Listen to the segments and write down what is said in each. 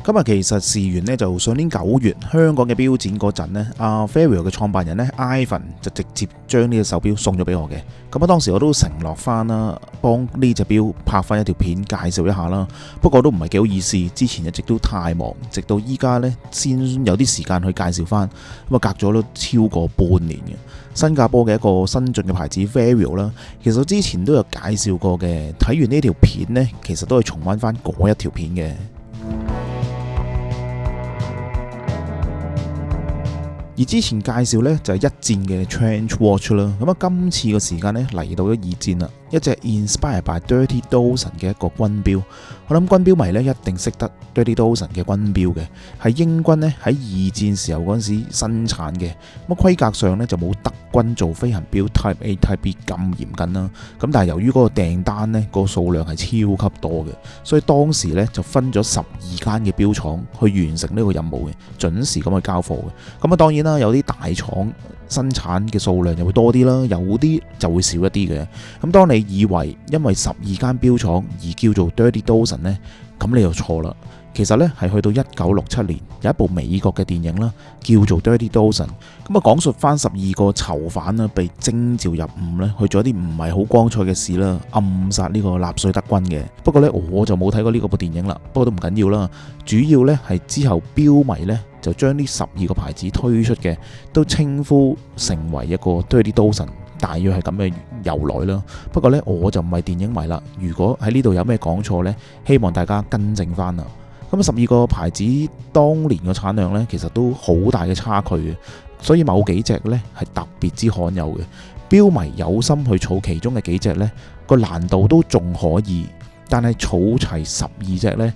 今日其實事緣呢，就上年9月香港嘅錶展嗰陣呢，阿 Faireal 嘅創辦人呢 Ivan 就直接將呢隻手錶送咗俾我嘅。咁當時我都承諾翻啦，幫呢隻錶拍翻一條片介紹一下啦。不過都唔係幾好意思，之前一直都太忙，直到依家呢先有啲時間去介紹翻。咁啊，隔咗都超過半年嘅。新加坡嘅一個新進嘅牌子 Faireal 啦，其實我之前都有介紹過嘅。睇完呢條片呢，其實都係重溫翻嗰一條片嘅。而之前介紹呢，就係一戰嘅 Trench Watch 啦，咁啊今次個時間呢，嚟到咗二戰啦，一隻 Inspired by Dirty Dozen 嘅一個軍錶。我諗軍錶迷呢，一定識得 Dirty Dozen 嘅軍錶嘅，係英軍呢喺二戰時候嗰陣時生產嘅。咁規格上呢，就冇德軍做飛行錶 Type A、Type B 咁嚴謹啦。咁但係由於嗰個訂單呢，個數量係超級多嘅，所以當時呢，就分咗12間嘅錶廠去完成呢個任務嘅，準時咁去交貨嘅。咁啊當然有啲大廠生產嘅數量就會多啲啦，有啲就會少一啲嘅。咁當你以為因為12間錶廠而叫做 Dirty Dozen 呢，咁你就錯啦。其實呢，係去到1967年有一部美國嘅電影啦，叫做 Dirty Dozen。咁啊講述翻12個囚犯啦，被徵召入伍咧，去做一啲唔係好光彩嘅事啦，暗殺呢個納粹德軍嘅。不過呢，我就冇睇過呢個部電影啦，不過都唔緊要啦。主要呢，係之後錶迷呢，就將呢12個牌子推出嘅，都稱呼成為一個 Dirty Dozen， 大約係咁嘅由來啦。不過呢，我就唔係電影迷啦。如果喺呢度有咩講錯呢，希望大家更正翻啦。咁12個牌子當年嘅產量呢，其實都好大嘅差距嘅，所以某幾隻呢係特別之罕有嘅。錶迷有心去儲其中嘅幾隻呢，個難度都仲可以，但係儲齊12隻呢，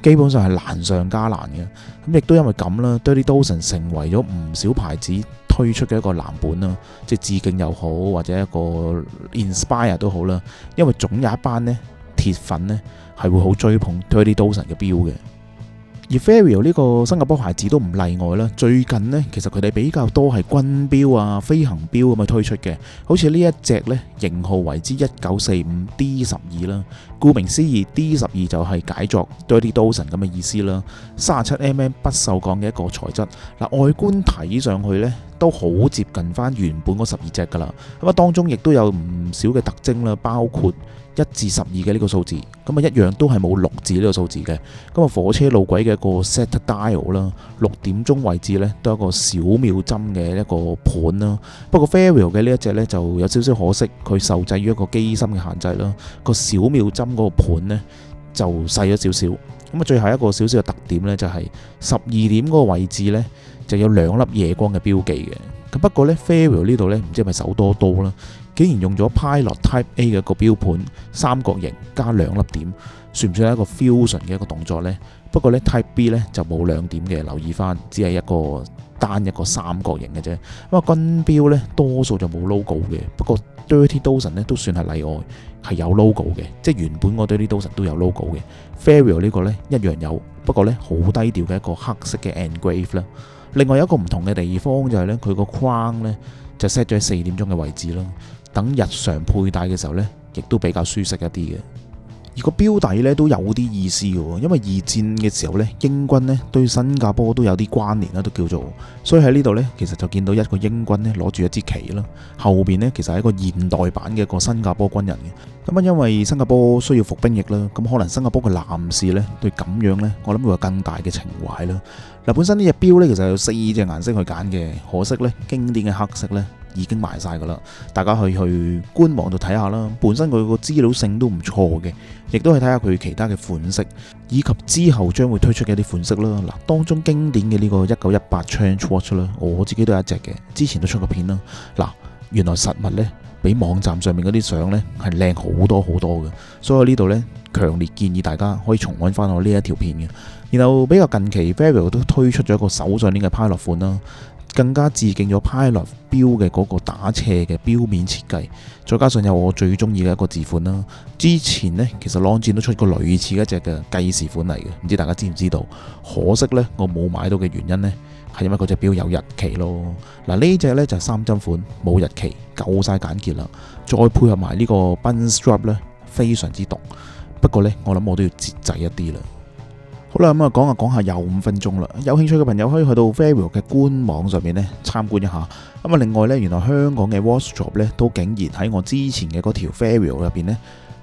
基本上係難上加難嘅。咁亦都因為咁啦，Dirty Dozen 成為咗唔少牌子推出嘅一個藍本啦，即係致敬又好，或者一個 inspire 都好啦。因為總有一班呢鐵粉呢係會好追捧 Dirty Dozen 嘅錶嘅。而 Faireal 呢個新加坡牌子都唔例外啦。最近呢，其實佢哋比較多係軍錶啊、飛行錶咁去推出嘅。好似呢一隻呢，型號為之1945 D12 啦。顧名思義 ，D12 就係解作 Dirty Dozen 咁嘅意思啦。37mm 不鏽鋼嘅一個材質。嗱，外觀睇上去呢，都好接近翻原本嗰12隻噶啦。咁啊，當中亦都有唔少嘅特徵啦，包括1至12嘅呢個數字，咁啊一樣都係冇6字呢個數字嘅。咁啊火車路軌嘅一個 set dial 啦，6點鐘位置呢都有一個小秒針嘅一個盤啦。不過 Faireal 嘅呢一隻呢就有少少可惜，佢受制於一個機芯嘅限制啦。個小秒針嗰個盤呢就細咗少少。咁啊最後一個少少嘅特點呢，就係12點嗰個位置呢就有2粒夜光嘅標記嘅。咁不過呢 Faireal 呢度呢唔知係咪手多啦，竟然用咗 Pilot Type A 嘅一個標盤，三角形加2粒點，算唔算係一個 fusion 嘅一個動作呢？不過呢 Type B 呢就冇2點嘅，留意翻，只係一個單一個三角形嘅啫。咁啊軍錶呢多數就冇 logo 嘅，不過 Dirty Dozen 呢都算係例外，係有 logo 嘅，即係原本個 Dirty Dozen 都有 logo 嘅。Faireal 呢個呢一樣有，不過呢好低調嘅一個黑色嘅 engrave 啦。另外有一個唔同嘅地方就係呢，佢個框呢就 set 咗喺4點鐘嘅位置啦。等日常佩戴嘅時候呢，亦都比較舒適一啲嘅。而個錶底呢都有啲意思嘅，因為二戰嘅時候呢，英軍呢對新加坡都有啲關聯啦，都叫做。所以喺呢度呢，其實就見到一個英軍呢攞住一支旗啦，後邊呢其實係一個現代版嘅一個新加坡軍人嘅。咁啊，因為新加坡需要服兵役啦，咁可能新加坡嘅男士呢對咁樣呢，我諗會有更大嘅情懷啦。嗱，本身呢隻錶呢其實有4隻顏色去揀嘅，可惜呢經典嘅黑色呢已經賣晒噶啦，大家去官網度睇下啦。本身佢個資料性都唔錯嘅，亦都係睇下佢其他嘅款式，以及之後將會推出嘅一啲款式啦。嗱，當中經典嘅呢個1918 Trench Watch 啦，我自己都有一隻嘅，之前都出過片啦。嗱，原來實物呢比網站上面嗰啲相呢係靚好多好多嘅，所以呢度呢強烈建議大家可以重溫翻我呢一條片嘅。然後比較近期 Faireal 都推出咗一個手上鏈嘅 Pilot 款啦。更加致敬咗 Pilot 錶嘅嗰個打斜嘅錶面設計，再加上有我最中意嘅一個字款啦。之前呢，其實朗戰都出過類似一隻嘅計時款嚟嘅，唔知大家知唔知道？可惜呢，我冇買到嘅原因呢，係因為嗰隻錶有日期咯。嗱，呢隻呢就係3針款，冇日期，夠晒簡潔啦。再配合埋呢個 bun strap 呢，非常之毒。不過呢，我諗我都要節制一啲啦。好啦，咁啊講下又5分鐘啦。有興趣嘅朋友可以去到 Vario 嘅官網上面咧參觀一下。咁啊，另外咧，原來香港嘅 Watchdrop 咧都竟然喺我之前嘅嗰條 Vario 入邊咧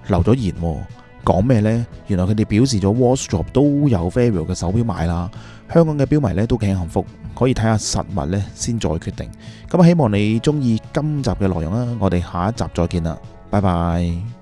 留咗言。講咩呢？原來佢哋表示咗 Watchdrop 都有 Vario 嘅手錶賣啦。香港嘅錶迷咧都幾幸福，可以睇下實物咧先再決定。咁啊，希望你中意今集嘅內容啦。我哋下一集再見啦，拜拜。